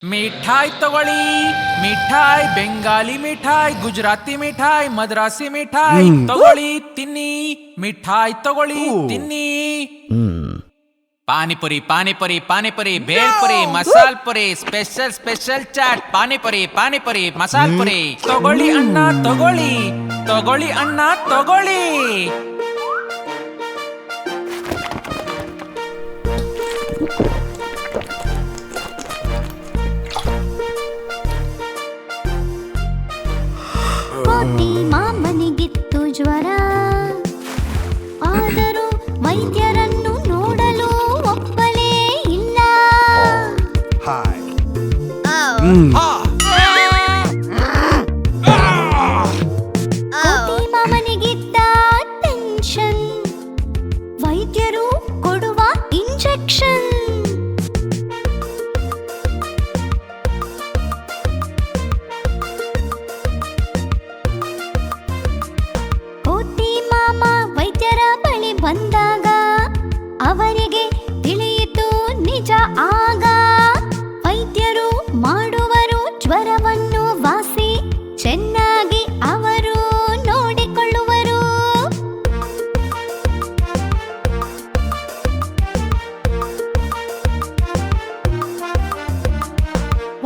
ಮಿಠಾಯ್ ತಗೊಳ್ಳಿ. ಮಿಠಾಯ್ ಬೆಂಗಾಲಿ ಮಿಠಾಯ್, ಗುಜರಾತಿ ಮಿಠಾಯ್, ಮದ್ರಾಸಿ ಮಿಠಾಯ್ ತಗೊಳ್ಳಿ ತಿನ್ನಿ. ಮಿಠಾಯ್ ತಗೊಳ್ಳಿ ತಿನ್ನಿ. Panipuri panipuri panipuri, bhelpuri, masal puri, special special chaat, panipuri panipuri masal puri. ತಗೊಳ್ಳಿ ಅಣ್ಣ ತಗೊಳ್ಳಿ, ತಗೊಳ್ಳಿ ಅಣ್ಣ ತಗೊಳ್ಳಿ. ಕೋತಿ ಮಾಮನಿಗಿತ್ತು ಜ್ವರ, ಆದರೂ ವೈದ್ಯರನ್ನು ನೋಡಲು ಒಪ್ಪಲೇ ಇಲ್ಲ. ಕೋತಿ ಮಾಮನಿಗಿದ್ದ ಟೆನ್ಷನ್, ವೈದ್ಯರು ಕೊಡುವ ಇಂಜೆಕ್ಷನ್. ಕೋತಿ ಮಾಮ ವೈದ್ಯರ ಬಳಿ ಬಂದಾಗ ಅವರಿಗೆ ತಿಳಿಯಿತು ನಿಜ ಆಗ. ವೈದ್ಯರು ಮಾಡುವರು ಜ್ವರವನ್ನು ವಾಸಿ, ಚೆನ್ನಾಗಿ ಅವರು ನೋಡಿಕೊಳ್ಳುವರು.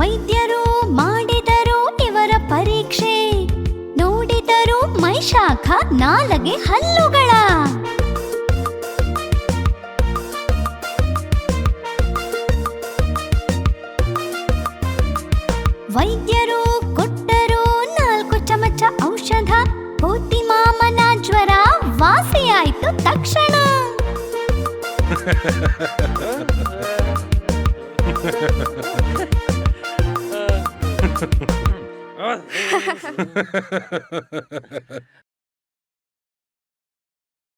ವೈದ್ಯರು ಮಾಡಿದರು ಇವರ ಪರೀಕ್ಷೆ, ನೋಡಿದರು ಮೈಶಾಖ ನಾಲಗೆ ಹಲ್ಲುಗಳ. ವೈದ್ಯರು ಕೊಟ್ಟರು 4 ಚಮಚ ಔಷಧ, ಕೋತಿ ಮಾಮನ ಜ್ವರ ವಾಸಿಯಾಯಿತು ತಕ್ಷಣ.